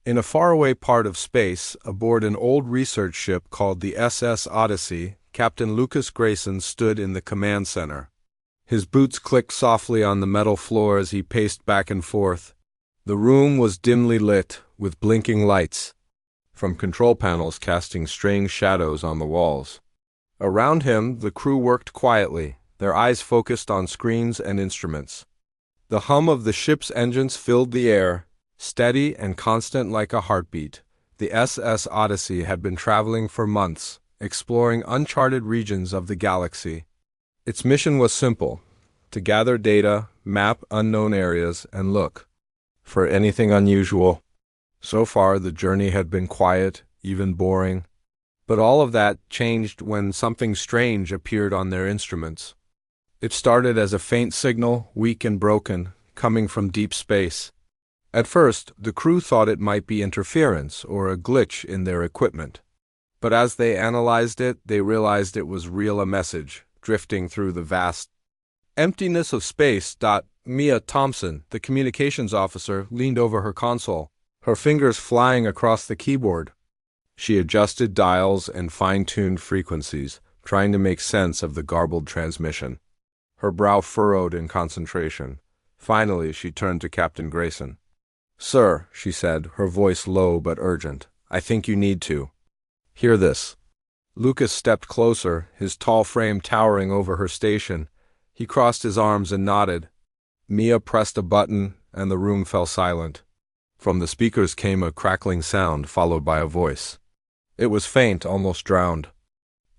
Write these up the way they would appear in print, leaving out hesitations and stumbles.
In a faraway part of space, aboard an old research ship called the SS Odyssey, Captain Lucas Grayson stood in the command center. His boots clicked softly on the metal floor as he paced back and forth. The room was dimly lit, with blinking lights from control panels casting strange shadows on the walls. Around him, the crew worked quietly, their eyes focused on screens and instruments. The hum of the ship's engines filled the air, steady and constant like a heartbeat. The SS Odyssey had been traveling for months, exploring uncharted regions of the galaxy. Its mission was simple: to gather data, map unknown areas, and look for anything unusual. So far, the journey had been quiet, even boring. But all of that changed when something strange appeared on their instruments. It started as a faint signal, weak and broken, coming from deep space. At first, the crew thought it might be interference or a glitch in their equipment. But as they analyzed it, they realized it was a message, drifting through the vast emptiness of space. Mia Thompson, the communications officer, leaned over her console, her fingers flying across the keyboard. She adjusted dials and fine-tuned frequencies, trying to make sense of the garbled transmission. Her brow furrowed in concentration. Finally, she turned to Captain Grayson. "Sir," she said, her voice low but urgent, "I think you need to hear this." Lucas stepped closer, his tall frame towering over her station. He crossed his arms and nodded. Mia pressed a button, and the room fell silent. From the speakers came a crackling sound, followed by a voice. It was faint, almost drowned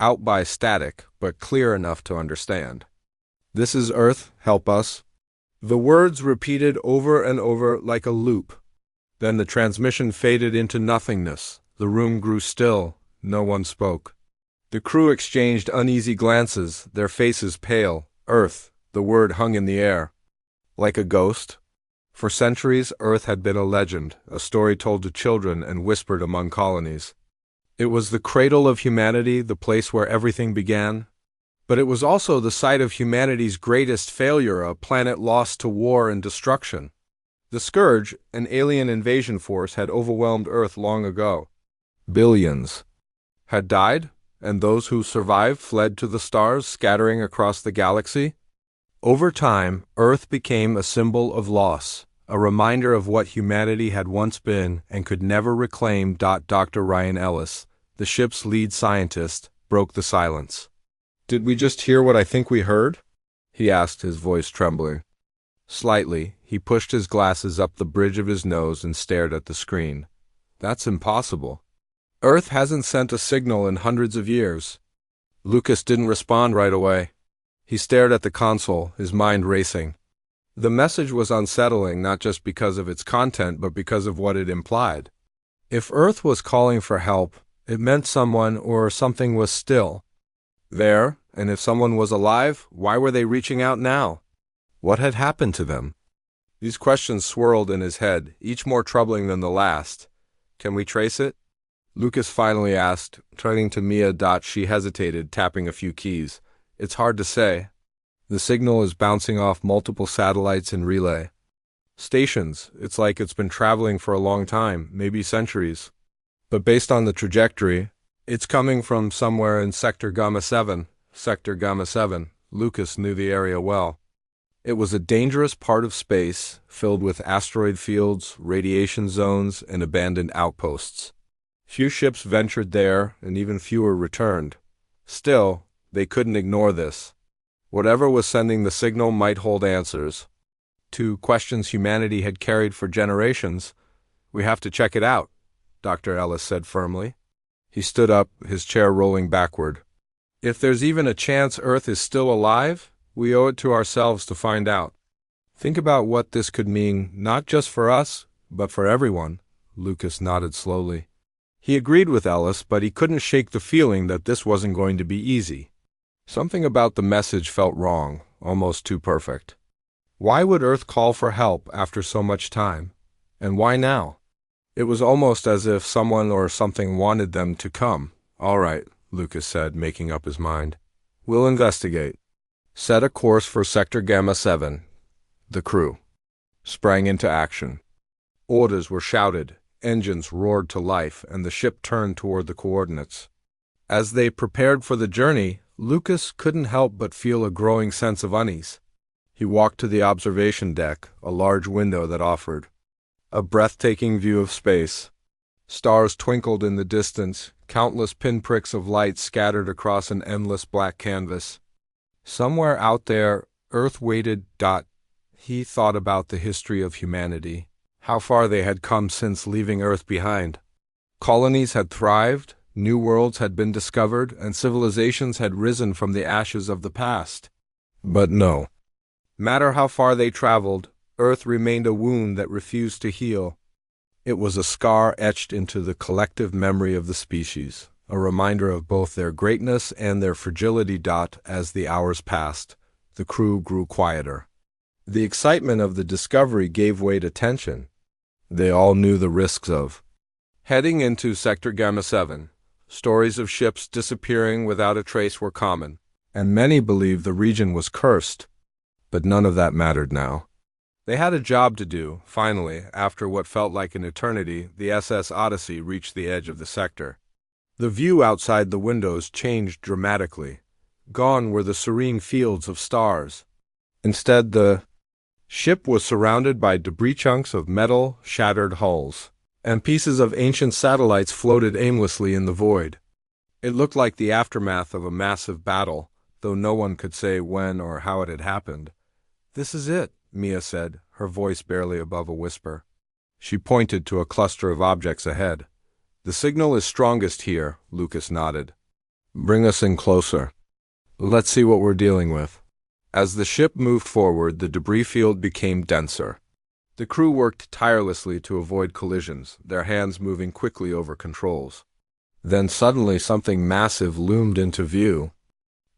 out by static, but clear enough to understand. "This is Earth, help us." The words repeated over and over like a loop. Then the transmission faded into nothingness. The room grew still. No one spoke. The crew exchanged uneasy glances, their faces pale. Earth, the word hung in the air. Like a ghost? For centuries, Earth had been a legend, a story told to children and whispered among colonies. It was the cradle of humanity, the place where everything began. But it was also the site of humanity's greatest failure, a planet lost to war and destruction. The Scourge, an alien invasion force, had overwhelmed Earth long ago. Billions had died, and those who survived fled to the stars, scattering across the galaxy. Over time, Earth became a symbol of loss, a reminder of what humanity had once been and could never reclaim. Dr. Ryan Ellis, the ship's lead scientist, broke the silence. "Did we just hear what I think we heard?" he asked, his voice trembling. Slightly, he pushed his glasses up the bridge of his nose and stared at the screen. "That's impossible. Earth hasn't sent a signal in hundreds of years." Lucas didn't respond right away. He stared at the console, his mind racing. The message was unsettling, not just because of its content, but because of what it implied. If Earth was calling for help, it meant someone or something was still there, and if someone was alive, why were they reaching out now? What had happened to them? These questions swirled in his head, each more troubling than the last. "Can we trace it?" Lucas finally asked, turning to Mia. She hesitated, tapping a few keys. "It's hard to say. The signal is bouncing off multiple satellites in relay stations. It's like it's been traveling for a long time, maybe centuries. But based on the trajectory, it's coming from somewhere in Sector Gamma 7. Sector Gamma 7. Lucas knew the area well. It was a dangerous part of space, filled with asteroid fields, radiation zones, and abandoned outposts. Few ships ventured there, and even fewer returned. Still, they couldn't ignore this. Whatever was sending the signal might hold answers to questions humanity had carried for generations. "We have to check it out," Dr. Ellis said firmly. He stood up, his chair rolling backward. "If there's even a chance Earth is still alive, we owe it to ourselves to find out. Think about what this could mean, not just for us, but for everyone." Lucas nodded slowly. He agreed with Ellis, but he couldn't shake the feeling that this wasn't going to be easy. Something about the message felt wrong, almost too perfect. Why would Earth call for help after so much time? And why now? It was almost as if someone or something wanted them to come. "All right," Lucas said, making up his mind. "We'll investigate." Set a course for Sector Gamma 7. The crew sprang into action. Orders were shouted. Engines roared to life, and the ship turned toward the coordinates. As they prepared for the journey, Lucas couldn't help but feel a growing sense of unease. He walked to the observation deck, a large window that offered a breathtaking view of space. Stars twinkled in the distance, countless pinpricks of light scattered across an endless black canvas. Somewhere out there, Earth waited. He thought about the history of humanity, how far they had come since leaving Earth behind. Colonies had thrived, new worlds had been discovered, and civilizations had risen from the ashes of the past. But no matter how far they traveled, Earth remained a wound that refused to heal. It was a scar etched into the collective memory of the species, a reminder of both their greatness and their fragility. As the hours passed, the crew grew quieter. The excitement of the discovery gave way to tension. They all knew the risks of heading into Sector Gamma 7. Stories of ships disappearing without a trace were common, and many believed the region was cursed. But none of that mattered now. They had a job to do. Finally, after what felt like an eternity, the SS Odyssey reached the edge of the sector. The view outside the windows changed dramatically. Gone were the serene fields of stars. Instead, the ship was surrounded by debris, chunks of metal, shattered hulls, and pieces of ancient satellites floated aimlessly in the void. It looked like the aftermath of a massive battle, though no one could say when or how it had happened. "This is it," Mia said, her voice barely above a whisper. She pointed to a cluster of objects ahead. "The signal is strongest here," Lucas nodded. "Bring us in closer. Let's see what we're dealing with." As the ship moved forward, the debris field became denser. The crew worked tirelessly to avoid collisions, their hands moving quickly over controls. Then suddenly something massive loomed into view.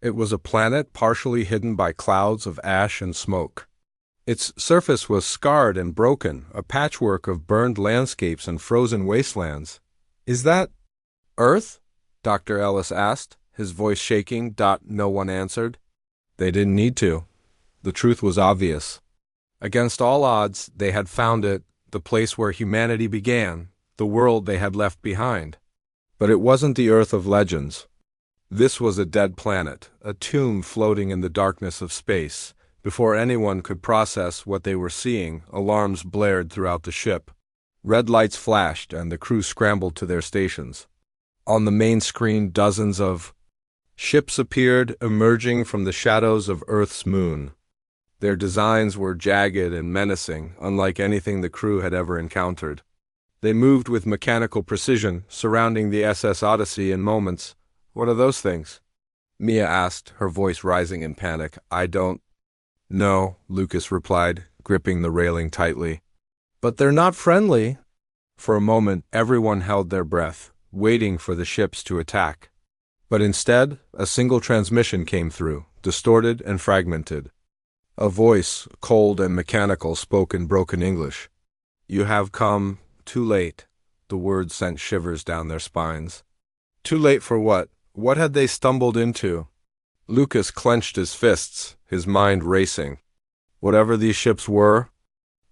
It was a planet partially hidden by clouds of ash and smoke. Its surface was scarred and broken, a patchwork of burned landscapes and frozen wastelands. "Is that Earth?" Dr. Ellis asked, his voice shaking. No one answered. They didn't need to. The truth was obvious. Against all odds, they had found it, the place where humanity began, the world they had left behind. But it wasn't the Earth of legends. This was a dead planet, a tomb floating in the darkness of space. Before anyone could process what they were seeing, alarms blared throughout the ship. Red lights flashed, and the crew scrambled to their stations. On the main screen, dozens of ships appeared, emerging from the shadows of Earth's moon. Their designs were jagged and menacing, unlike anything the crew had ever encountered. They moved with mechanical precision, surrounding the SS Odyssey in moments. "What are those things?" Mia asked, her voice rising in panic. "I don't know," Lucas replied, gripping the railing tightly. "But they're not friendly." For a moment, everyone held their breath, waiting for the ships to attack. But instead, a single transmission came through, distorted and fragmented. A voice, cold and mechanical, spoke in broken English. "You have come too late." The words sent shivers down their spines. Too late for what? What had they stumbled into? Lucas clenched his fists, his mind racing. Whatever these ships were,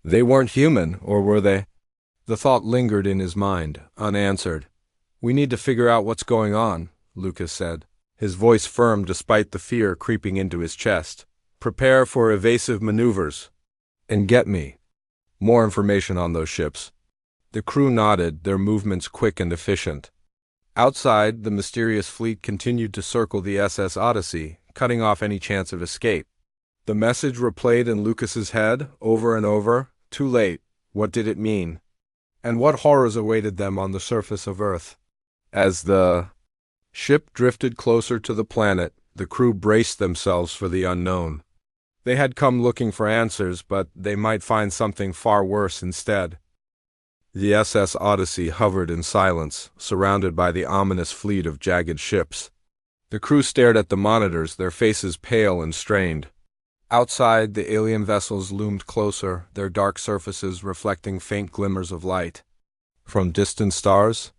they weren't human, or were they? The thought lingered in his mind, unanswered. "We need to figure out what's going on," Lucas said, his voice firm despite the fear creeping into his chest. "Prepare for evasive maneuvers. And get me more information on those ships." The crew nodded, their movements quick and efficient. Outside, the mysterious fleet continued to circle the SS Odyssey, cutting off any chance of escape. The message replayed in Lucas's head, over and over. Too late. What did it mean? And what horrors awaited them on the surface of Earth? As the ship drifted closer to the planet, the crew braced themselves for the unknown. They had come looking for answers, but they might find something far worse instead. The SS Odyssey hovered in silence, surrounded by the ominous fleet of jagged ships. The crew stared at the monitors, their faces pale and strained. Outside, the alien vessels loomed closer, their dark surfaces reflecting faint glimmers of light. From distant stars?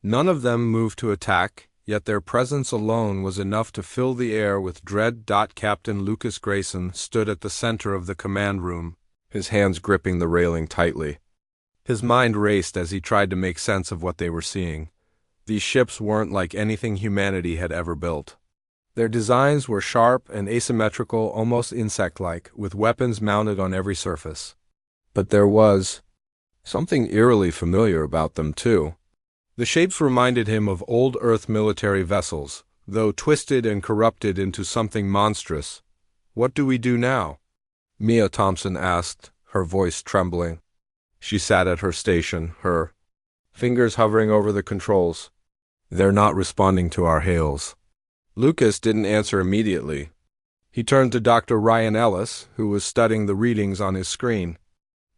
None of them moved to attack, yet their presence alone was enough to fill the air with dread. Captain Lucas Grayson stood at the center of the command room, his hands gripping the railing tightly. His mind raced as he tried to make sense of what they were seeing. These ships weren't like anything humanity had ever built. Their designs were sharp and asymmetrical, almost insect-like, with weapons mounted on every surface. But there was something eerily familiar about them, too. The shapes reminded him of old Earth military vessels, though twisted and corrupted into something monstrous. "What do we do now?" Mia Thompson asked, her voice trembling. She sat at her station, her fingers hovering over the controls. "They're not responding to our hails." Lucas didn't answer immediately. He turned to Dr. Ryan Ellis, who was studying the readings on his screen.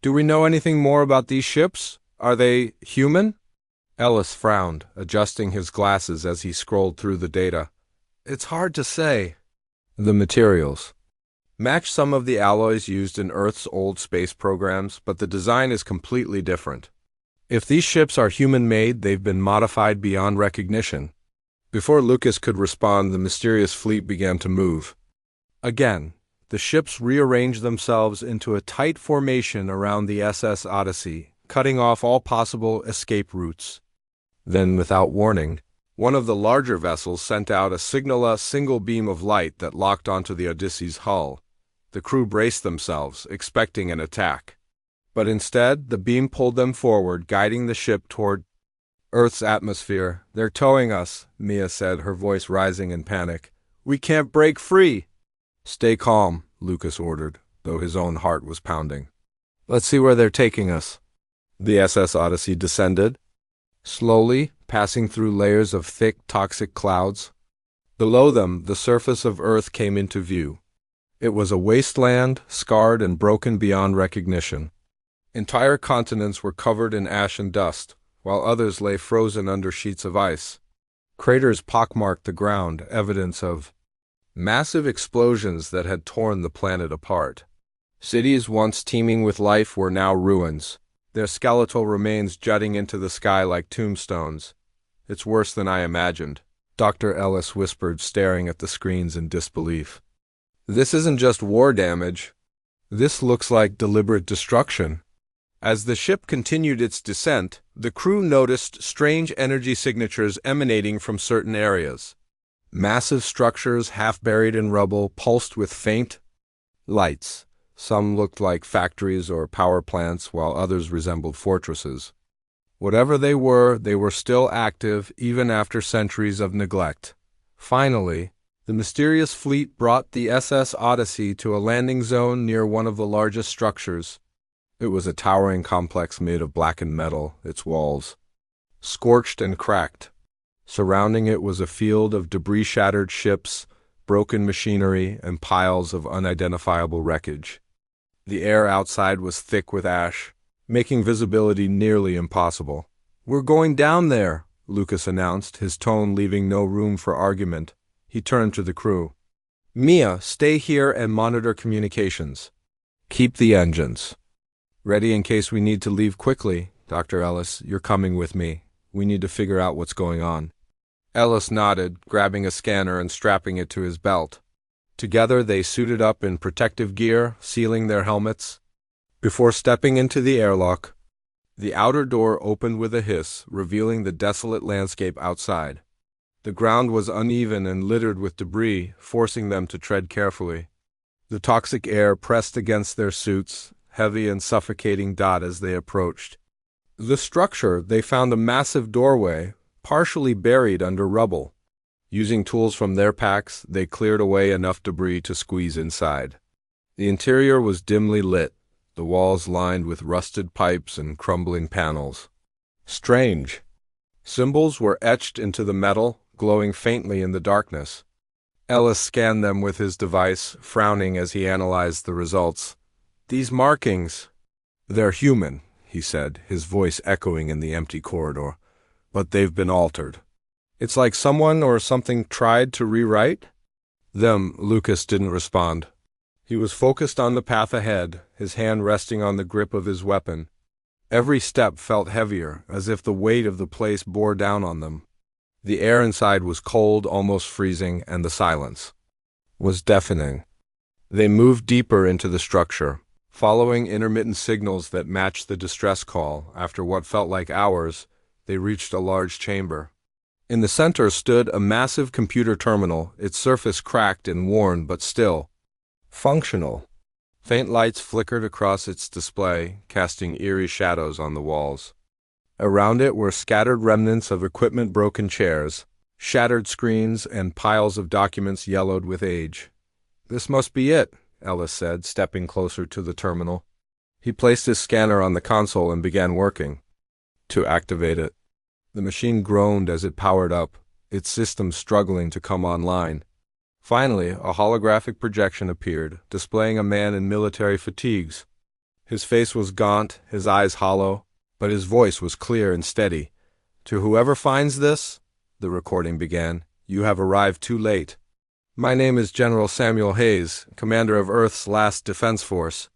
"Do we know anything more about these ships? Are they human?" Ellis frowned, adjusting his glasses as he scrolled through the data. "It's hard to say. The materials match some of the alloys used in Earth's old space programs, but the design is completely different. If these ships are human-made, they've been modified beyond recognition." Before Lucas could respond, the mysterious fleet began to move. Again, the ships rearranged themselves into a tight formation around the SS Odyssey, cutting off all possible escape routes. Then, without warning, one of the larger vessels sent out a single beam of light that locked onto the Odyssey's hull. The crew braced themselves, expecting an attack. But instead, the beam pulled them forward, guiding the ship toward Earth's atmosphere. "They're towing us," Mia said, her voice rising in panic. "We can't break free." "Stay calm," Lucas ordered, though his own heart was pounding. "Let's see where they're taking us." The SS Odyssey descended, slowly, passing through layers of thick, toxic clouds. Below them, the surface of Earth came into view. It was a wasteland, scarred and broken beyond recognition. Entire continents were covered in ash and dust, while others lay frozen under sheets of ice. Craters pockmarked the ground, evidence of massive explosions that had torn the planet apart. Cities once teeming with life were now ruins, their skeletal remains jutting into the sky like tombstones. "It's worse than I imagined," Dr. Ellis whispered, staring at the screens in disbelief. "This isn't just war damage. This looks like deliberate destruction." As the ship continued its descent, the crew noticed strange energy signatures emanating from certain areas. Massive structures, half buried in rubble, pulsed with faint lights. Some looked like factories or power plants, while others resembled fortresses. Whatever they were still active even after centuries of neglect. Finally, the mysterious fleet brought the SS Odyssey to a landing zone near one of the largest structures. It was a towering complex made of blackened metal, its walls scorched and cracked. Surrounding it was a field of debris-shattered ships, broken machinery, and piles of unidentifiable wreckage. The air outside was thick with ash, making visibility nearly impossible. "We're going down there," Lucas announced, his tone leaving no room for argument. He turned to the crew. "Mia, stay here and monitor communications. Keep the engines ready in case we need to leave quickly. Dr. Ellis, you're coming with me. We need to figure out what's going on." Ellis nodded, grabbing a scanner and strapping it to his belt. Together they suited up in protective gear, sealing their helmets. Before stepping into the airlock, the outer door opened with a hiss, revealing the desolate landscape outside. The ground was uneven and littered with debris, forcing them to tread carefully. The toxic air pressed against their suits, heavy and suffocating as they approached. The structure, they found a massive doorway, partially buried under rubble. Using tools from their packs, they cleared away enough debris to squeeze inside. The interior was dimly lit, the walls lined with rusted pipes and crumbling panels. Strange. Symbols were etched into the metal, glowing faintly in the darkness. Ellis scanned them with his device, frowning as he analyzed the results. "These markings, they're human," he said, his voice echoing in the empty corridor. "But they've been altered. It's like someone or something tried to rewrite them." Lucas didn't respond. He was focused on the path ahead, his hand resting on the grip of his weapon. Every step felt heavier, as if the weight of the place bore down on them. The air inside was cold, almost freezing, and the silence was deafening. They moved deeper into the structure. Following intermittent signals that matched the distress call, after what felt like hours, they reached a large chamber. In the center stood a massive computer terminal, its surface cracked and worn but still functional. Faint lights flickered across its display, casting eerie shadows on the walls. Around it were scattered remnants of equipment, broken chairs, shattered screens, and piles of documents yellowed with age. "This must be it," Ellis said, stepping closer to the terminal. He placed his scanner on the console and began working to activate it. The machine groaned as it powered up, its systems struggling to come online. Finally, a holographic projection appeared, displaying a man in military fatigues. His face was gaunt, his eyes hollow, but his voice was clear and steady. "To whoever finds this," the recording began, "you have arrived too late. My name is General Samuel Hayes, commander of Earth's last defense force.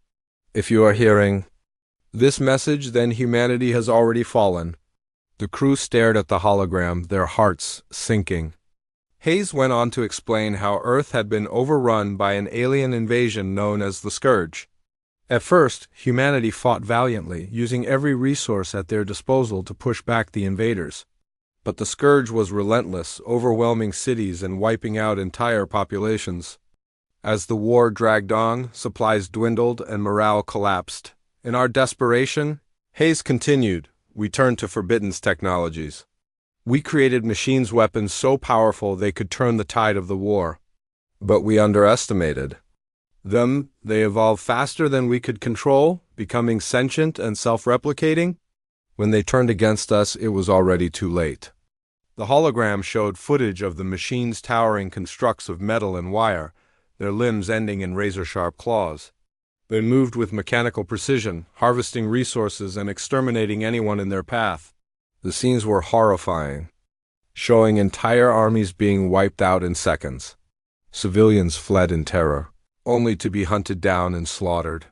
If you are hearing this message, then humanity has already fallen." The crew stared at the hologram, their hearts sinking. Hayes went on to explain how Earth had been overrun by an alien invasion known as the Scourge. At first, humanity fought valiantly, using every resource at their disposal to push back the invaders. But the Scourge was relentless, overwhelming cities and wiping out entire populations. As the war dragged on, supplies dwindled and morale collapsed. In our desperation, Hayes continued, we turned to Forbidden's technologies. We created machines' weapons so powerful they could turn the tide of the war. But we underestimated them. They evolved faster than we could control, becoming sentient and self-replicating. When they turned against us, it was already too late. The hologram showed footage of the machines' towering constructs of metal and wire, their limbs ending in razor-sharp claws. They moved with mechanical precision, harvesting resources and exterminating anyone in their path. The scenes were horrifying, showing entire armies being wiped out in seconds. Civilians fled in terror, only to be hunted down and slaughtered.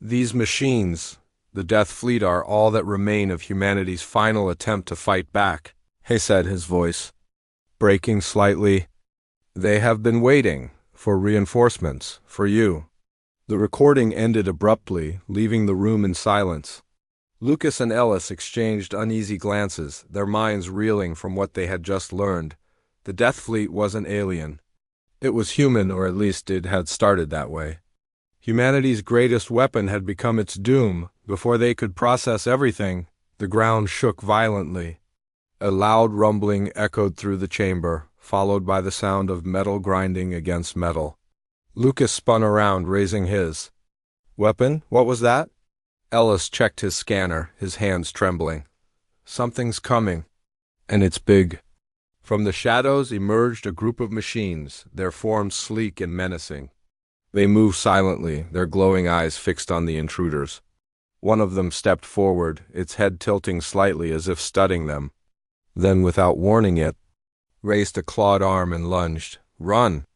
These machines, the Death Fleet, are all that remain of humanity's final attempt to fight back, he said, his voice breaking slightly. They have been waiting for reinforcements, for you. The recording ended abruptly, leaving the room in silence. Lucas and Ellis exchanged uneasy glances, their minds reeling from what they had just learned. The Death Fleet wasn't alien. It was human, or at least it had started that way. Humanity's greatest weapon had become its doom. Before they could process everything, the ground shook violently. A loud rumbling echoed through the chamber, followed by the sound of metal grinding against metal. Lucas spun around, raising his weapon. What was that? Ellis checked his scanner, his hands trembling. Something's coming, and it's big. From the shadows emerged a group of machines, their forms sleek and menacing. They moved silently, their glowing eyes fixed on the intruders. One of them stepped forward, its head tilting slightly as if studying them. Then, without warning it, raised a clawed arm and lunged. "Run!"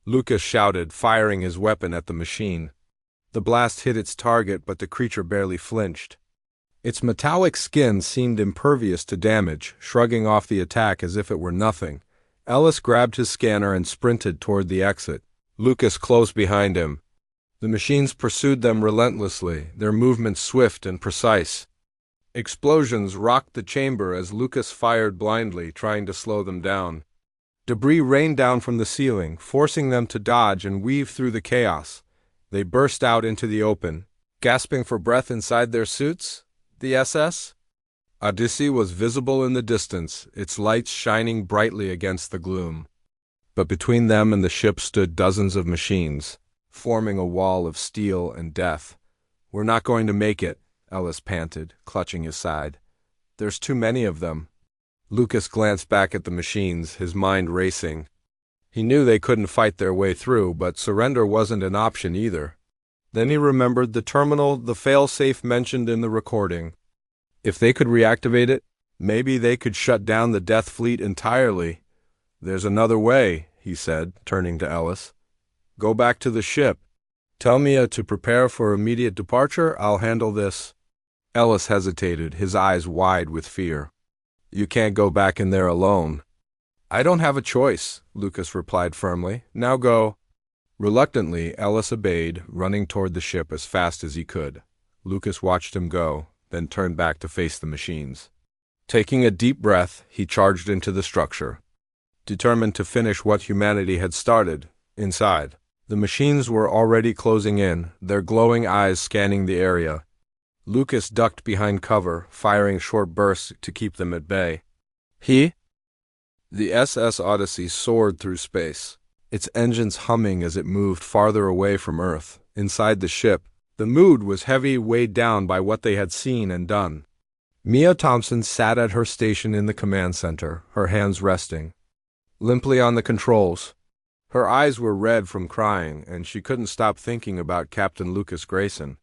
Lucas shouted, firing his weapon at the machine. The blast hit its target, but the creature barely flinched. Its metallic skin seemed impervious to damage, shrugging off the attack as if it were nothing. Ellis grabbed his scanner and sprinted toward the exit, Lucas close behind him. The machines pursued them relentlessly, their movements swift and precise. Explosions rocked the chamber as Lucas fired blindly, trying to slow them down. Debris rained down from the ceiling, forcing them to dodge and weave through the chaos. They burst out into the open, gasping for breath inside their suits. The SS? Odyssey was visible in the distance, its lights shining brightly against the gloom. But between them and the ship stood dozens of machines, forming a wall of steel and death. "We're not going to make it," Ellis panted, clutching his side. "There's too many of them." Lucas glanced back at the machines, his mind racing. He knew they couldn't fight their way through, but surrender wasn't an option either. Then he remembered the terminal, the fail-safe mentioned in the recording. If they could reactivate it, maybe they could shut down the Death Fleet entirely. "There's another way," he said, turning to Ellis. "Go back to the ship. Tell Mia to prepare for immediate departure. I'll handle this." Ellis hesitated, his eyes wide with fear. "You can't go back in there alone." "I don't have a choice," Lucas replied firmly. "Now go." Reluctantly, Ellis obeyed, running toward the ship as fast as he could. Lucas watched him go, then turned back to face the machines. Taking a deep breath, he charged into the structure, determined to finish what humanity had started, inside. The machines were already closing in, their glowing eyes scanning the area. Lucas ducked behind cover, firing short bursts to keep them at bay. The SS Odyssey soared through space, its engines humming as it moved farther away from Earth. Inside the ship, the mood was heavy, weighed down by what they had seen and done. Mia Thompson sat at her station in the command center, her hands resting limply on the controls. Her eyes were red from crying, and she couldn't stop thinking about Captain Lucas Grayson.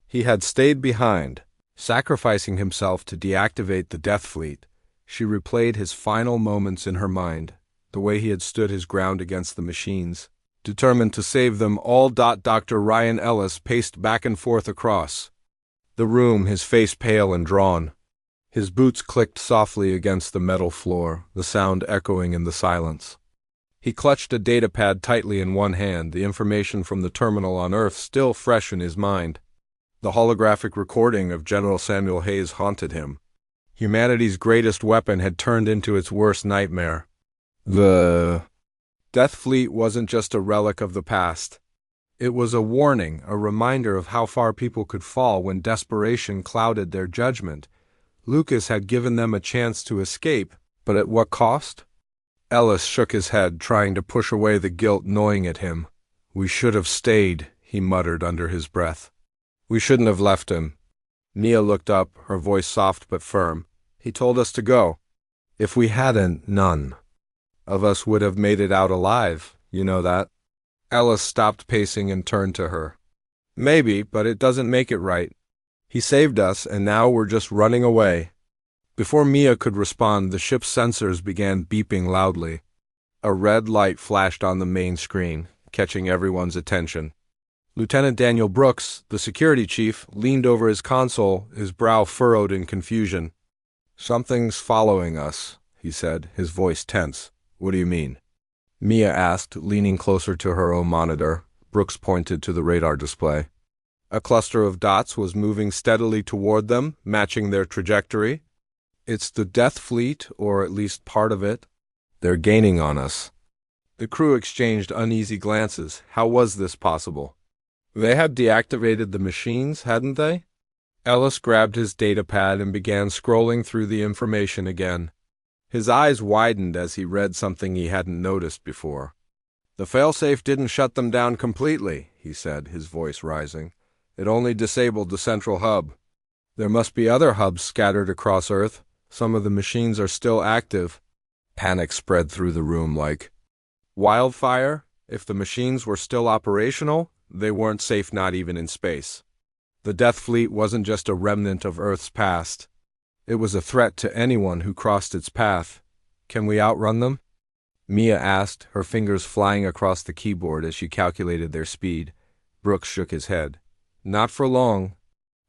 He had stayed behind, sacrificing himself to deactivate the Death Fleet. She replayed his final moments in her mind, the way he had stood his ground against the machines, determined to save them all. Dr. Ryan Ellis paced back and forth across the room, his face pale and drawn. His boots clicked softly against the metal floor, the sound echoing in the silence. He clutched a datapad tightly in one hand, the information from the terminal on Earth still fresh in his mind. The holographic recording of General Samuel Hayes haunted him. Humanity's greatest weapon had turned into its worst nightmare. The Death Fleet wasn't just a relic of the past. It was a warning, a reminder of how far people could fall when desperation clouded their judgment. Lucas had given them a chance to escape, but at what cost? Ellis shook his head, trying to push away the guilt gnawing at him. "We should have stayed," he muttered under his breath. "We shouldn't have left him." Mia looked up, her voice soft but firm. "He told us to go. If we hadn't, none of us would have made it out alive, you know that." Ellis stopped pacing and turned to her. "Maybe, but it doesn't make it right. He saved us, and now we're just running away." Before Mia could respond, the ship's sensors began beeping loudly. A red light flashed on the main screen, catching everyone's attention. Lieutenant Daniel Brooks, the security chief, leaned over his console, his brow furrowed in confusion. "Something's following us," he said, his voice tense. "What do you mean?" Mia asked, leaning closer to her own monitor. Brooks pointed to the radar display. A cluster of dots was moving steadily toward them, matching their trajectory. "It's the Death Fleet, or at least part of it. They're gaining on us." The crew exchanged uneasy glances. How was this possible? They had deactivated the machines, hadn't they? Ellis grabbed his datapad and began scrolling through the information again. His eyes widened as he read something he hadn't noticed before. "The failsafe didn't shut them down completely," he said, his voice rising. "It only disabled the central hub. There must be other hubs scattered across Earth. Some of the machines are still active." Panic spread through the room like wildfire. If the machines were still operational, they weren't safe, not even in space. The Death Fleet wasn't just a remnant of Earth's past. It was a threat to anyone who crossed its path. "Can we outrun them?" Mia asked, her fingers flying across the keyboard as she calculated their speed. Brooks shook his head. "Not for long.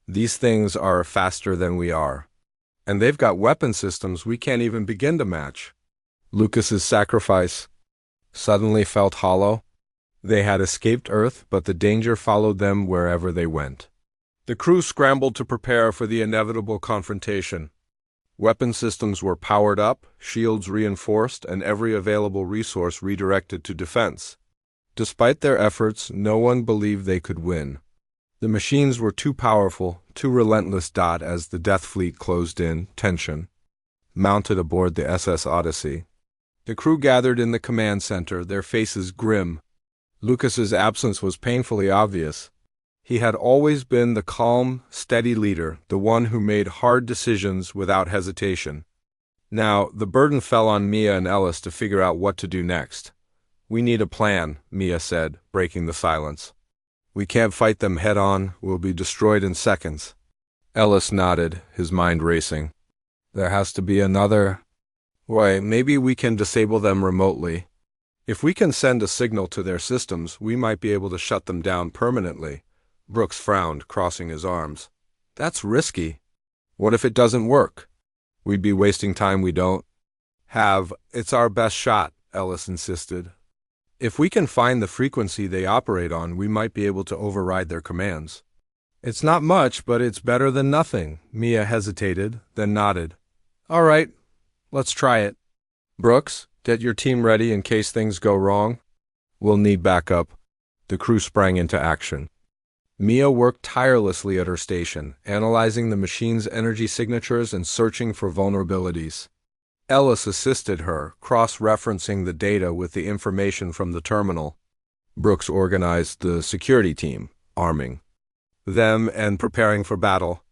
These things are faster than we are. And they've got weapon systems we can't even begin to match." Lucas's sacrifice suddenly felt hollow. They had escaped Earth, but the danger followed them wherever they went. The crew scrambled to prepare for the inevitable confrontation. Weapon systems were powered up, shields reinforced, and every available resource redirected to defense. Despite their efforts, no one believed they could win. The machines were too powerful, too relentless. As the Death Fleet closed in, tension mounted aboard the SS Odyssey. The crew gathered in the command center, their faces grim. Lucas's absence was painfully obvious. He had always been the calm, steady leader, the one who made hard decisions without hesitation. Now, the burden fell on Mia and Ellis to figure out what to do next. "We need a plan," Mia said, breaking the silence. "We can't fight them head-on. We'll be destroyed in seconds." Ellis nodded, his mind racing. "There has to be another way. Maybe we can disable them remotely. If we can send a signal to their systems, we might be able to shut them down permanently." Brooks frowned, crossing his arms. "That's risky. What if it doesn't work? We'd be wasting time we don't have." "It's our best shot," Ellis insisted. If we can find the frequency they operate on, we might be able to override their commands. It's not much, but it's better than nothing. Mia hesitated, then nodded. All right, let's try it. Brooks, get your team ready in case things go wrong. We'll need backup. The crew sprang into action. Mia worked tirelessly at her station, analyzing the machine's energy signatures and searching for vulnerabilities. Ellis assisted her, cross-referencing the data with the information from the terminal. Brooks organized the security team, arming them and preparing for battle.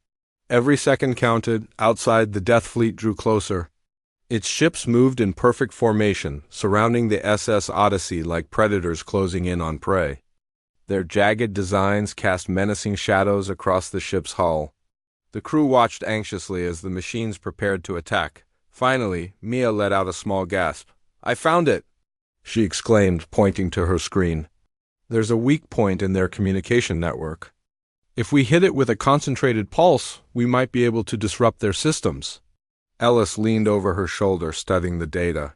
Every second counted. Outside, the Death Fleet drew closer. Its ships moved in perfect formation, surrounding the SS Odyssey like predators closing in on prey. Their jagged designs cast menacing shadows across the ship's hull. The crew watched anxiously as the machines prepared to attack. Finally, Mia let out a small gasp. I found it, she exclaimed, pointing to her screen. There's a weak point in their communication network. If we hit it with a concentrated pulse, we might be able to disrupt their systems. Ellis leaned over her shoulder, studying the data.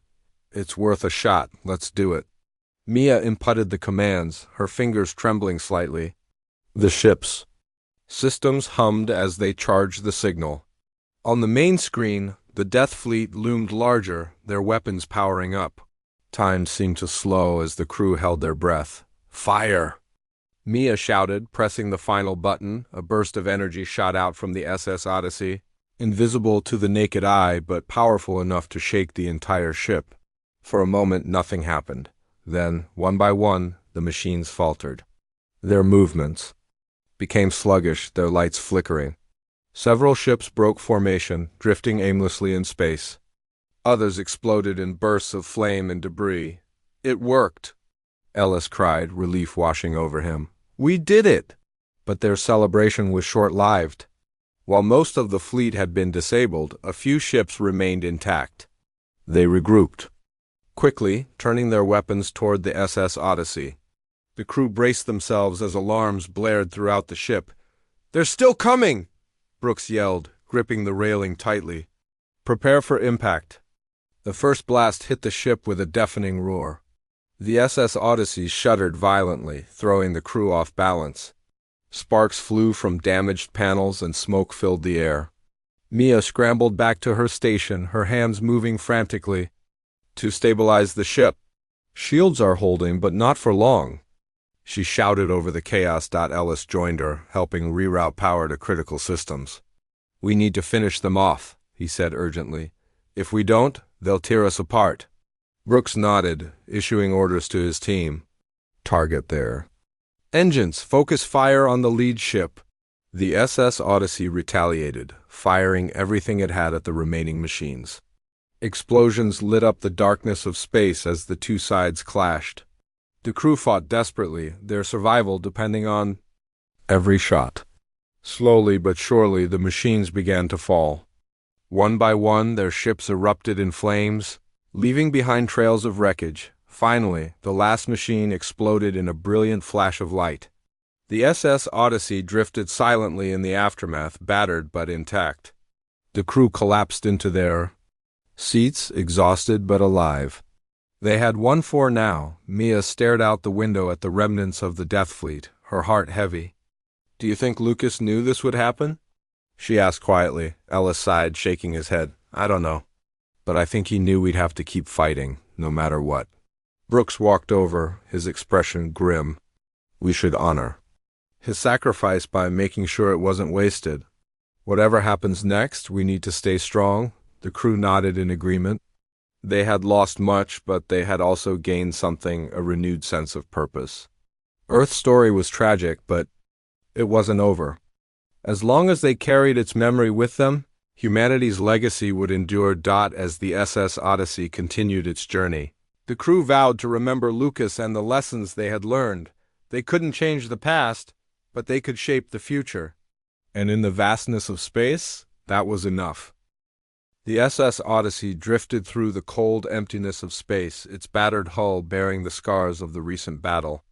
It's worth a shot. Let's do it. Mia inputted the commands, her fingers trembling slightly. The ship's systems hummed as they charged the signal. On the main screen, the Death Fleet loomed larger, their weapons powering up. Time seemed to slow as the crew held their breath. Fire! Mia shouted, pressing the final button. A burst of energy shot out from the SS Odyssey, invisible to the naked eye but powerful enough to shake the entire ship. For a moment, nothing happened. Then, one by one, the machines faltered. Their movements became sluggish, their lights flickering. Several ships broke formation, drifting aimlessly in space. Others exploded in bursts of flame and debris. It worked, Ellis cried, relief washing over him. We did it! But their celebration was short-lived. While most of the fleet had been disabled, a few ships remained intact. They regrouped, quickly turning their weapons toward the SS Odyssey. The crew braced themselves as alarms blared throughout the ship. They're still coming! Brooks yelled, gripping the railing tightly. Prepare for impact. The first blast hit the ship with a deafening roar. The SS Odyssey shuddered violently, throwing the crew off balance. Sparks flew from damaged panels and smoke filled the air. Mia scrambled back to her station, her hands moving frantically to stabilize the ship. Shields are holding, but not for long, she shouted over the chaos. Ellis joined her, helping reroute power to critical systems. We need to finish them off, he said urgently. If we don't, they'll tear us apart. Brooks nodded, issuing orders to his team. Target there. Engines, focus fire on the lead ship. The SS Odyssey retaliated, firing everything it had at the remaining machines. Explosions lit up the darkness of space as the two sides clashed. The crew fought desperately, their survival depending on every shot. Slowly but surely, the machines began to fall. One by one, their ships erupted in flames, leaving behind trails of wreckage. Finally, the last machine exploded in a brilliant flash of light. The SS Odyssey drifted silently in the aftermath, battered but intact. The crew collapsed into their seats, exhausted but alive. They had won for now. Mia stared out the window at the remnants of the Death Fleet, her heart heavy. Do you think Lucas knew this would happen? She asked quietly. Ellis sighed, shaking his head. I don't know. But I think he knew we'd have to keep fighting, no matter what. Brooks walked over, his expression grim. We should honor his sacrifice by making sure it wasn't wasted. Whatever happens next, we need to stay strong. The crew nodded in agreement. They had lost much, but they had also gained something, a renewed sense of purpose. Earth's story was tragic, but it wasn't over. As long as they carried its memory with them, humanity's legacy would endure. As the SS Odyssey continued its journey, the crew vowed to remember Lucas and the lessons they had learned. They couldn't change the past, but they could shape the future. And in the vastness of space, that was enough. The SS Odyssey drifted through the cold emptiness of space, its battered hull bearing the scars of the recent battle.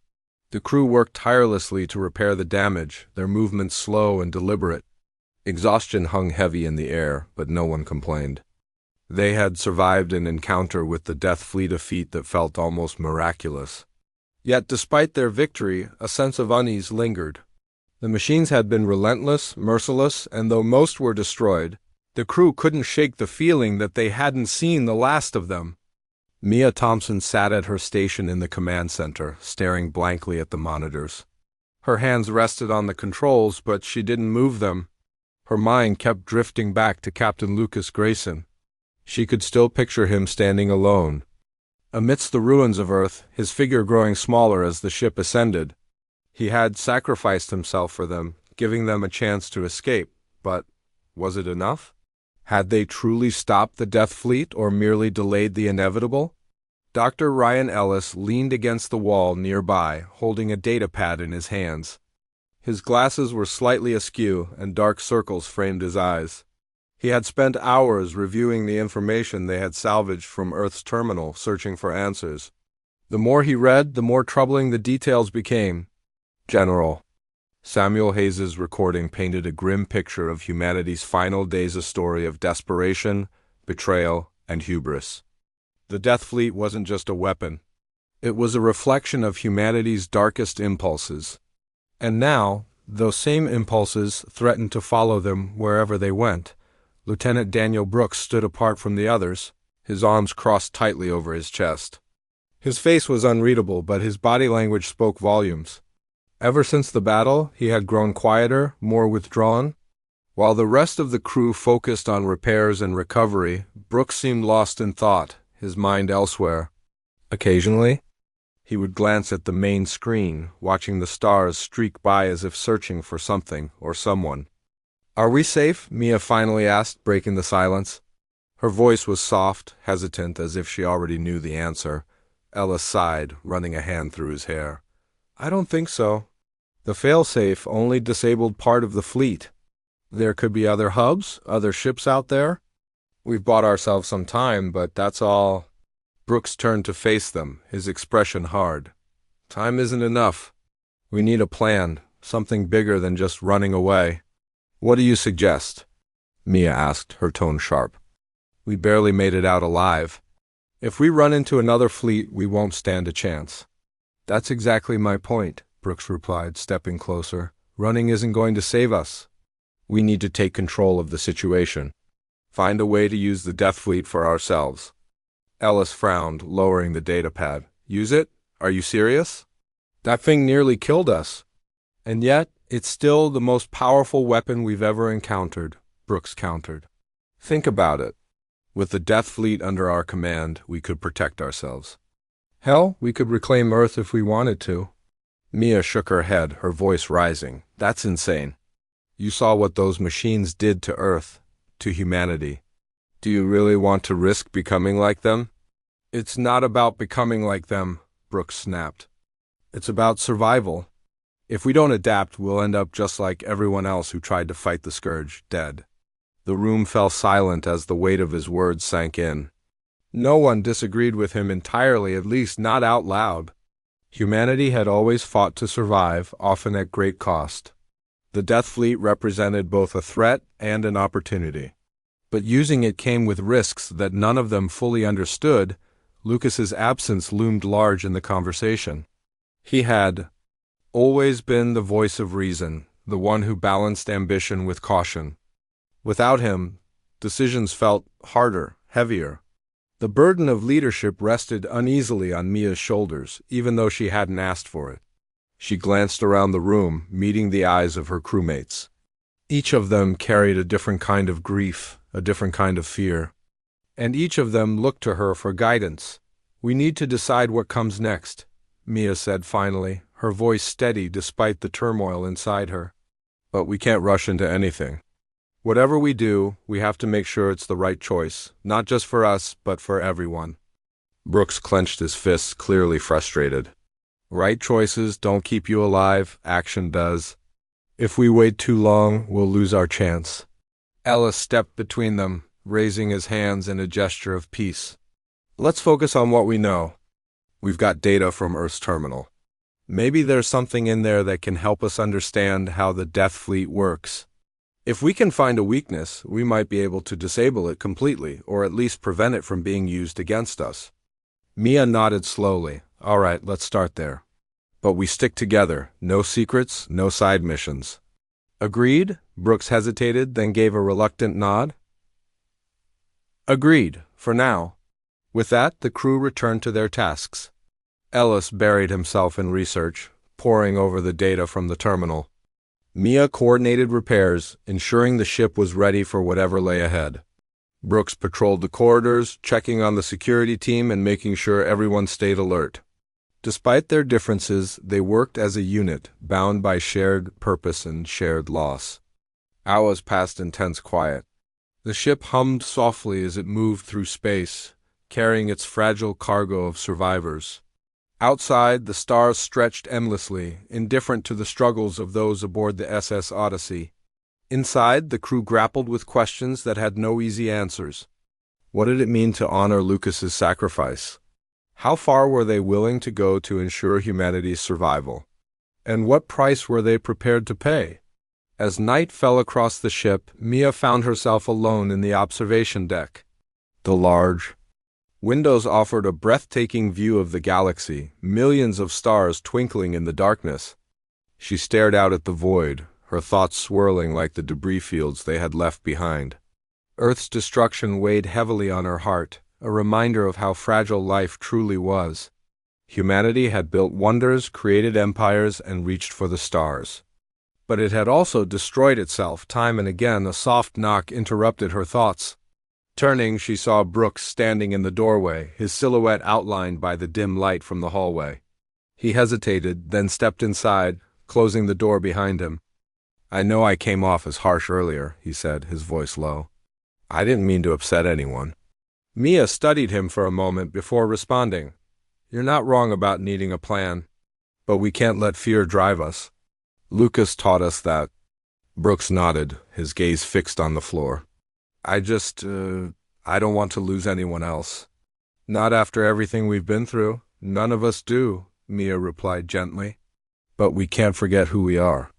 The crew worked tirelessly to repair the damage, their movements slow and deliberate. Exhaustion hung heavy in the air, but no one complained. They had survived an encounter with the Death Fleet, a feat that felt almost miraculous. Yet despite their victory, a sense of unease lingered. The machines had been relentless, merciless, and though most were destroyed, the crew couldn't shake the feeling that they hadn't seen the last of them. Mia Thompson sat at her station in the command center, staring blankly at the monitors. Her hands rested on the controls, but she didn't move them. Her mind kept drifting back to Captain Lucas Grayson. She could still picture him standing alone amidst the ruins of Earth, his figure growing smaller as the ship ascended. He had sacrificed himself for them, giving them a chance to escape, but was it enough? Had they truly stopped the Death Fleet or merely delayed the inevitable? Dr. Ryan Ellis leaned against the wall nearby, holding a datapad in his hands. His glasses were slightly askew, and dark circles framed his eyes. He had spent hours reviewing the information they had salvaged from Earth's terminal, searching for answers. The more he read, the more troubling the details became. General. Samuel Hayes's recording painted a grim picture of humanity's final days, a story of desperation, betrayal, and hubris. The Death Fleet wasn't just a weapon. It was a reflection of humanity's darkest impulses. And now, those same impulses threatened to follow them wherever they went. Lieutenant Daniel Brooks stood apart from the others, his arms crossed tightly over his chest. His face was unreadable, but his body language spoke volumes. Ever since the battle, he had grown quieter, more withdrawn. While the rest of the crew focused on repairs and recovery, Brooks seemed lost in thought, his mind elsewhere. Occasionally, he would glance at the main screen, watching the stars streak by as if searching for something or someone. "Are we safe?" Mia finally asked, breaking the silence. Her voice was soft, hesitant, as if she already knew the answer. Ellis sighed, running a hand through his hair. "I don't think so. The failsafe only disabled part of the fleet. There could be other hubs, other ships out there. We've bought ourselves some time, but that's all." Brooks turned to face them, his expression hard. "Time isn't enough. We need a plan, something bigger than just running away." "What do you suggest?" Mia asked, her tone sharp. "We barely made it out alive. If we run into another fleet, we won't stand a chance." "That's exactly my point," Brooks replied, stepping closer. "Running isn't going to save us. We need to take control of the situation. Find a way to use the Death Fleet for ourselves." Ellis frowned, lowering the datapad. "Use it? Are you serious? That thing nearly killed us. And yet, it's still the most powerful weapon we've ever encountered," Brooks countered. "Think about it. With the Death Fleet under our command, we could protect ourselves. Hell, we could reclaim Earth if we wanted to." Mia shook her head, her voice rising. "That's insane. You saw what those machines did to Earth, to humanity. Do you really want to risk becoming like them?" "It's not about becoming like them," Brooks snapped. "It's about survival. If we don't adapt, we'll end up just like everyone else who tried to fight the Scourge, dead." The room fell silent as the weight of his words sank in. No one disagreed with him entirely, at least not out loud. Humanity had always fought to survive, often at great cost. The Death Fleet represented both a threat and an opportunity. But using it came with risks that none of them fully understood. Lucas's absence loomed large in the conversation. He had always been the voice of reason, the one who balanced ambition with caution. Without him, decisions felt harder, heavier. The burden of leadership rested uneasily on Mia's shoulders, even though she hadn't asked for it. She glanced around the room, meeting the eyes of her crewmates. Each of them carried a different kind of grief, a different kind of fear. And each of them looked to her for guidance. "We need to decide what comes next," Mia said finally, her voice steady despite the turmoil inside her. "But we can't rush into anything. Whatever we do, we have to make sure it's the right choice, not just for us, but for everyone." Brooks clenched his fists, clearly frustrated. "Right choices don't keep you alive, action does. If we wait too long, we'll lose our chance." Ellis stepped between them, raising his hands in a gesture of peace. "Let's focus on what we know. We've got data from Earth's terminal. Maybe there's something in there that can help us understand how the Death Fleet works. If we can find a weakness, we might be able to disable it completely, or at least prevent it from being used against us." Mia nodded slowly. "All right, let's start there. But we stick together, no secrets, no side missions. Agreed? Brooks hesitated, then gave a reluctant nod. Agreed, for now. With that, the crew returned to their tasks. Ellis buried himself in research, poring over the data from the terminal. Mia coordinated repairs, ensuring the ship was ready for whatever lay ahead. Brooks patrolled the corridors, checking on the security team and making sure everyone stayed alert. Despite their differences, they worked as a unit, bound by shared purpose and shared loss. Hours passed in tense quiet. The ship hummed softly as it moved through space, carrying its fragile cargo of survivors. Outside, the stars stretched endlessly, indifferent to the struggles of those aboard the SS Odyssey. Inside, the crew grappled with questions that had no easy answers. What did it mean to honor Lucas's sacrifice? How far were they willing to go to ensure humanity's survival? And what price were they prepared to pay? As night fell across the ship, Mia found herself alone in the observation deck. The large windows offered a breathtaking view of the galaxy, millions of stars twinkling in the darkness. She stared out at the void, her thoughts swirling like the debris fields they had left behind. Earth's destruction weighed heavily on her heart, a reminder of how fragile life truly was. Humanity had built wonders, created empires, and reached for the stars. But it had also destroyed itself time and again. A soft knock interrupted her thoughts. Turning, she saw Brooks standing in the doorway, his silhouette outlined by the dim light from the hallway. He hesitated, then stepped inside, closing the door behind him. "I know I came off as harsh earlier," he said, his voice low. "I didn't mean to upset anyone." Mia studied him for a moment before responding. "You're not wrong about needing a plan, but we can't let fear drive us. Lucas taught us that." Brooks nodded, his gaze fixed on the floor. I don't want to lose anyone else." "Not after everything we've been through. None of us do," Mia replied gently. "But we can't forget who we are.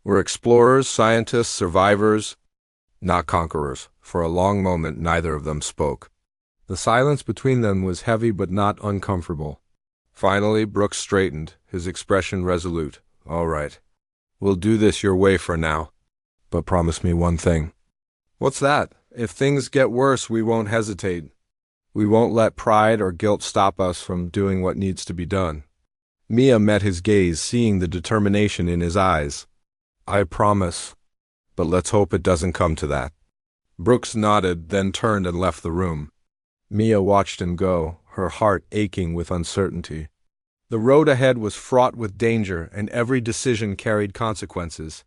We're explorers, scientists, survivors, not conquerors." For a long moment, neither of them spoke. The silence between them was heavy but not uncomfortable. Finally, Brooks straightened, his expression resolute. "All right. We'll do this your way for now. But promise me one thing." "What's that?" "If things get worse, we won't hesitate. We won't let pride or guilt stop us from doing what needs to be done." Mia met his gaze, seeing the determination in his eyes. "I promise. But let's hope it doesn't come to that." Brooks nodded, then turned and left the room. Mia watched him go, her heart aching with uncertainty. The road ahead was fraught with danger, and every decision carried consequences.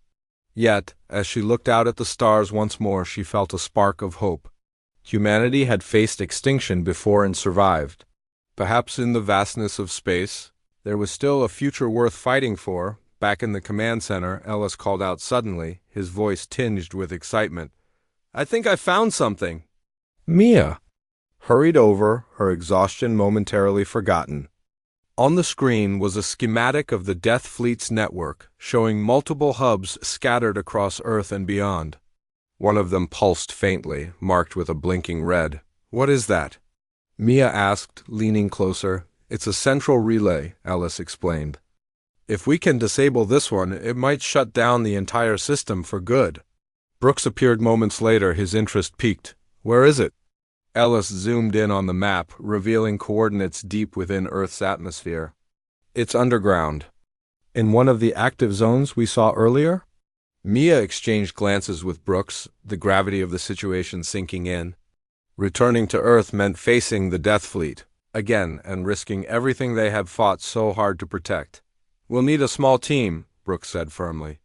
Yet, as she looked out at the stars once more, she felt a spark of hope. Humanity had faced extinction before and survived. Perhaps in the vastness of space, there was still a future worth fighting for. Back in the command center, Ellis called out suddenly, his voice tinged with excitement. "I think I found something." Mia hurried over, her exhaustion momentarily forgotten. On the screen was a schematic of the Death Fleet's network, showing multiple hubs scattered across Earth and beyond. One of them pulsed faintly, marked with a blinking red. "What is that?" Mia asked, leaning closer. "It's a central relay," Ellis explained. "If we can disable this one, it might shut down the entire system for good." Brooks appeared moments later, his interest piqued. "Where is it?" Ellis zoomed in on the map, revealing coordinates deep within Earth's atmosphere. "It's underground. In one of the active zones we saw earlier?" Mia exchanged glances with Brooks, the gravity of the situation sinking in. Returning to Earth meant facing the Death Fleet again and risking everything they had fought so hard to protect. "We'll need a small team," Brooks said firmly.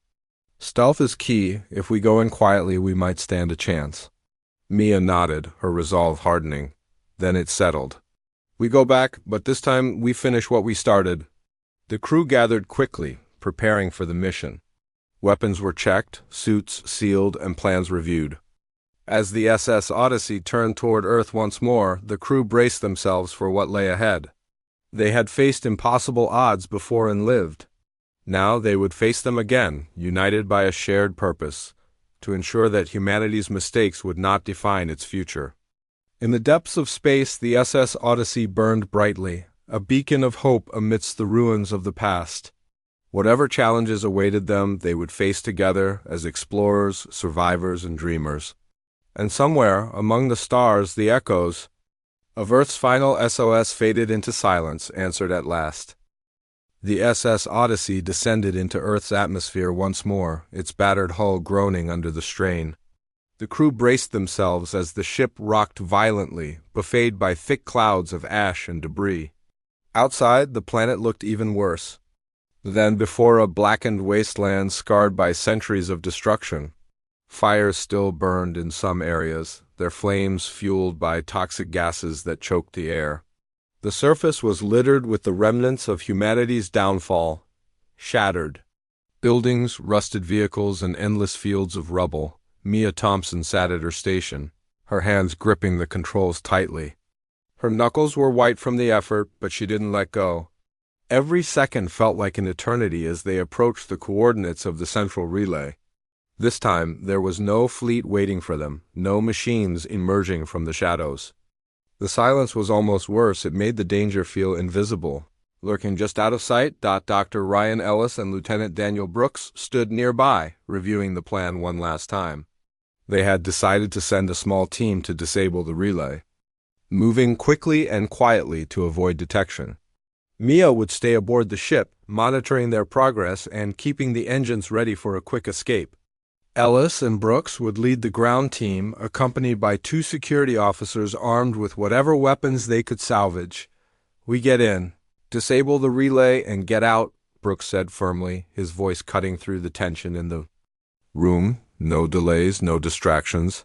"Stealth is key. If we go in quietly, we might stand a chance." Mia nodded, her resolve hardening. Then it settled. "We go back, but this time we finish what we started." The crew gathered quickly, preparing for the mission. Weapons were checked, suits sealed, and plans reviewed. As the SS Odyssey turned toward Earth once more, the crew braced themselves for what lay ahead. They had faced impossible odds before and lived. Now they would face them again, united by a shared purpose, to ensure that humanity's mistakes would not define its future. In the depths of space, the SS Odyssey burned brightly, a beacon of hope amidst the ruins of the past. Whatever challenges awaited them, they would face together as explorers, survivors, and dreamers. And somewhere, among the stars, the echoes of Earth's final SOS faded into silence, answered at last. The SS Odyssey descended into Earth's atmosphere once more, its battered hull groaning under the strain. The crew braced themselves as the ship rocked violently, buffeted by thick clouds of ash and debris. Outside, the planet looked even worse than before, a blackened wasteland scarred by centuries of destruction. Fires still burned in some areas, their flames fueled by toxic gases that choked the air. The surface was littered with the remnants of humanity's downfall, shattered buildings, rusted vehicles, and endless fields of rubble. Mia Thompson sat at her station, her hands gripping the controls tightly. Her knuckles were white from the effort, but she didn't let go. Every second felt like an eternity as they approached the coordinates of the central relay. This time, there was no fleet waiting for them, no machines emerging from the shadows. The silence was almost worse. It made the danger feel invisible. Lurking just out of sight, Dr. Ryan Ellis and Lieutenant Daniel Brooks stood nearby, reviewing the plan one last time. They had decided to send a small team to disable the relay, moving quickly and quietly to avoid detection. Mia would stay aboard the ship, monitoring their progress and keeping the engines ready for a quick escape. Ellis and Brooks would lead the ground team, accompanied by 2 security officers armed with whatever weapons they could salvage. "We get in, disable the relay, and get out," Brooks said firmly, his voice cutting through the tension in the room. No delays, no distractions.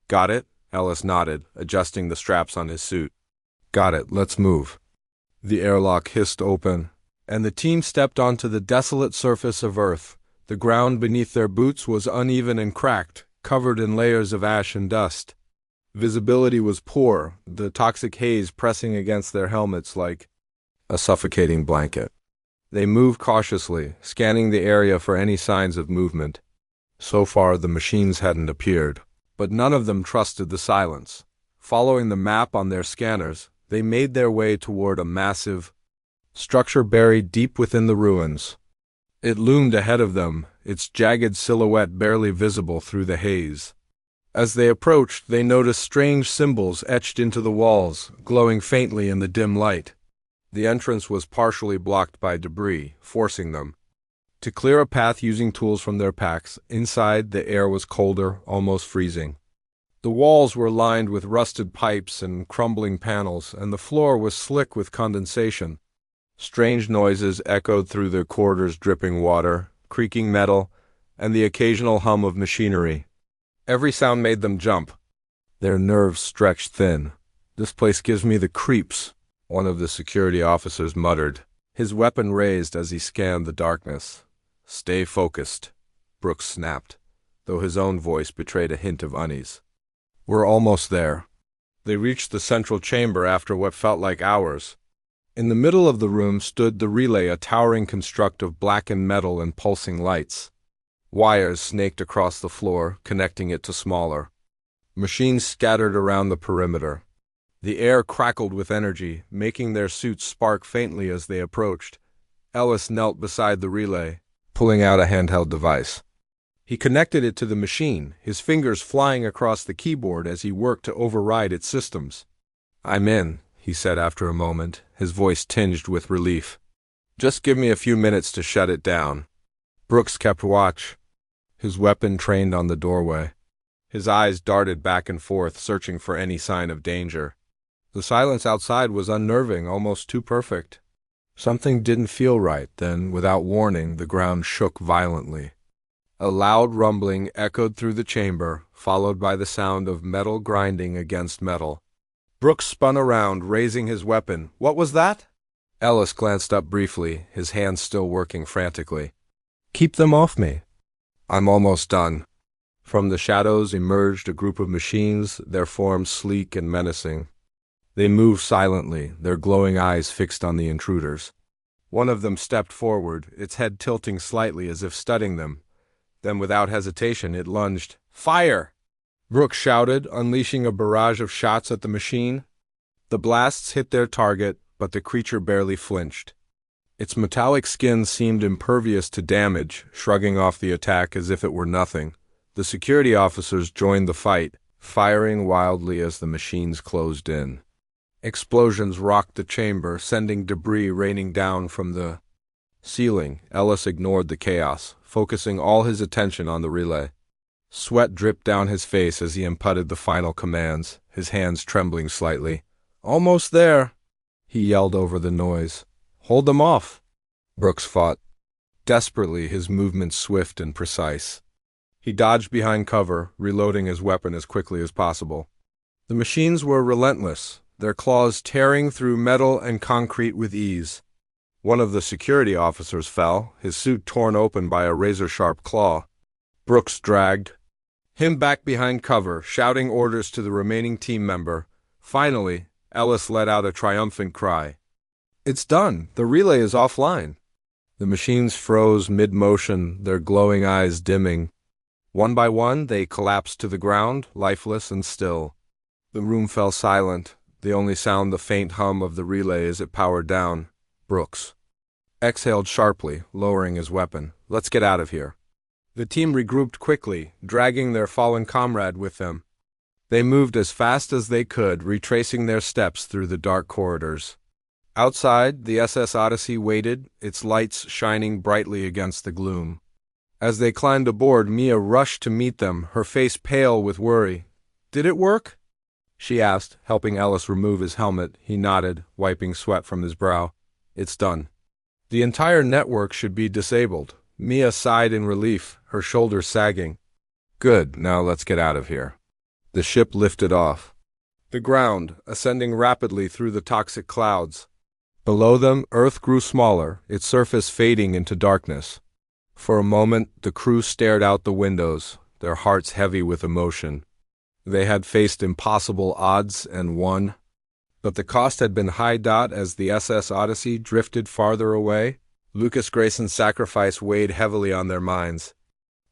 "Got it?" Ellis nodded, adjusting the straps on his suit. "Got it, let's move." The airlock hissed open, and the team stepped onto the desolate surface of Earth. The ground beneath their boots was uneven and cracked, covered in layers of ash and dust. Visibility was poor, the toxic haze pressing against their helmets like a suffocating blanket. They moved cautiously, scanning the area for any signs of movement. So far, the machines hadn't appeared, but none of them trusted the silence. Following the map on their scanners, they made their way toward a massive structure buried deep within the ruins. It loomed ahead of them, its jagged silhouette barely visible through the haze. As they approached, they noticed strange symbols etched into the walls, glowing faintly in the dim light. The entrance was partially blocked by debris, forcing them to clear a path using tools from their packs. Inside, the air was colder, almost freezing. The walls were lined with rusted pipes and crumbling panels, and the floor was slick with condensation. Strange noises echoed through the corridors, dripping water, creaking metal, and the occasional hum of machinery. Every sound made them jump. Their nerves stretched thin. "This place gives me the creeps," one of the security officers muttered, his weapon raised as he scanned the darkness. "Stay focused," Brooks snapped, though his own voice betrayed a hint of unease. "We're almost there." They reached the central chamber after what felt like hours. In the middle of the room stood the relay, a towering construct of blackened metal and pulsing lights. Wires snaked across the floor, connecting it to smaller machines scattered around the perimeter. The air crackled with energy, making their suits spark faintly as they approached. Ellis knelt beside the relay, pulling out a handheld device. He connected it to the machine, his fingers flying across the keyboard as he worked to override its systems. "I'm in," he said after a moment, his voice tinged with relief. "Just give me a few minutes to shut it down." Brooks kept watch, his weapon trained on the doorway. His eyes darted back and forth, searching for any sign of danger. The silence outside was unnerving, almost too perfect. Something didn't feel right. Then, without warning, the ground shook violently. A loud rumbling echoed through the chamber, followed by the sound of metal grinding against metal. Brooks spun around, raising his weapon. "What was that?" Ellis glanced up briefly, his hands still working frantically. "Keep them off me." "I'm almost done." From the shadows emerged a group of machines, their forms sleek and menacing. They moved silently, their glowing eyes fixed on the intruders. One of them stepped forward, its head tilting slightly as if studying them. Then, without hesitation, it lunged. "Fire!" Brooks shouted, unleashing a barrage of shots at the machine. The blasts hit their target, but the creature barely flinched. Its metallic skin seemed impervious to damage, shrugging off the attack as if it were nothing. The security officers joined the fight, firing wildly as the machines closed in. Explosions rocked the chamber, sending debris raining down from the ceiling. Ellis ignored the chaos, focusing all his attention on the relay. Sweat dripped down his face as he inputted the final commands, his hands trembling slightly. "Almost there," he yelled over the noise. "Hold them off." Brooks fought. Desperately, his movements swift and precise. He dodged behind cover, reloading his weapon as quickly as possible. The machines were relentless, their claws tearing through metal and concrete with ease. One of the security officers fell, his suit torn open by a razor-sharp claw. Brooks dragged him back behind cover, shouting orders to the remaining team member. Finally, Ellis let out a triumphant cry. "It's done! The relay is offline!" The machines froze mid-motion, their glowing eyes dimming. One by one, they collapsed to the ground, lifeless and still. The room fell silent, the only sound the faint hum of the relay as it powered down. Brooks exhaled sharply, lowering his weapon. "Let's get out of here." The team regrouped quickly, dragging their fallen comrade with them. They moved as fast as they could, retracing their steps through the dark corridors. Outside, the SS Odyssey waited, its lights shining brightly against the gloom. As they climbed aboard, Mia rushed to meet them, her face pale with worry. "Did it work?" she asked, helping Ellis remove his helmet. He nodded, wiping sweat from his brow. "It's done. The entire network should be disabled." Mia sighed in relief, her shoulders sagging. "Good, now let's get out of here." The ship lifted off. The ground, ascending rapidly through the toxic clouds. Below them, Earth grew smaller, its surface fading into darkness. For a moment, the crew stared out the windows, their hearts heavy with emotion. They had faced impossible odds and won. But the cost had been high. As the SS Odyssey drifted farther away, Lucas Grayson's sacrifice weighed heavily on their minds.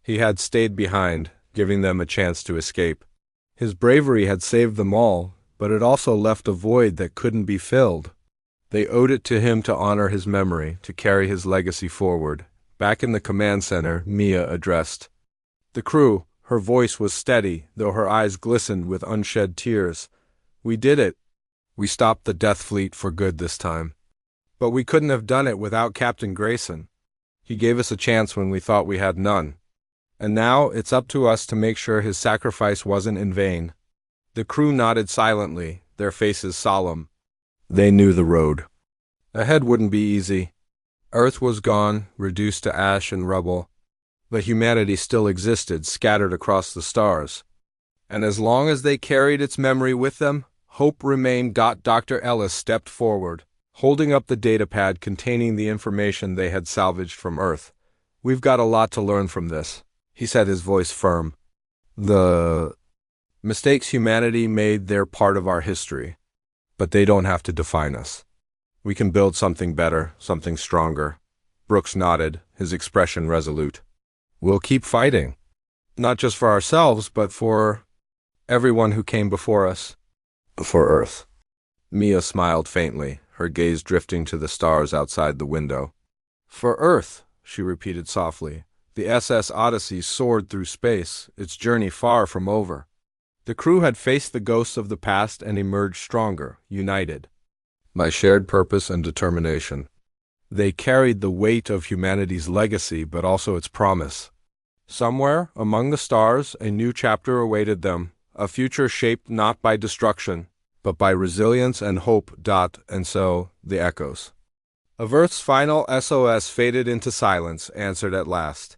He had stayed behind, giving them a chance to escape. His bravery had saved them all, but it also left a void that couldn't be filled. They owed it to him to honor his memory, to carry his legacy forward. Back in the command center, Mia addressed the crew. Her voice was steady, though her eyes glistened with unshed tears. "We did it. We stopped the Death Fleet for good this time. But we couldn't have done it without Captain Grayson. He gave us a chance when we thought we had none. And now it's up to us to make sure his sacrifice wasn't in vain." The crew nodded silently, their faces solemn. They knew the road ahead wouldn't be easy. Earth was gone, reduced to ash and rubble. But humanity still existed, scattered across the stars. And as long as they carried its memory with them, hope remained. Dr. Ellis stepped forward, holding up the datapad containing the information they had salvaged from Earth. "We've got a lot to learn from this," he said, his voice firm. "The mistakes humanity made, they're part of our history. But they don't have to define us. We can build something better, something stronger." Brooks nodded, his expression resolute. "We'll keep fighting. Not just for ourselves, but for everyone who came before us. For Earth." Mia smiled faintly, her gaze drifting to the stars outside the window. "For Earth," she repeated softly. The SS Odyssey soared through space, its journey far from over. The crew had faced the ghosts of the past and emerged stronger, united by shared purpose and determination. They carried the weight of humanity's legacy, but also its promise. Somewhere, among the stars, a new chapter awaited them, a future shaped not by destruction, but by resilience and hope. And so, the echoes of Earth's final SOS faded into silence, answered at last.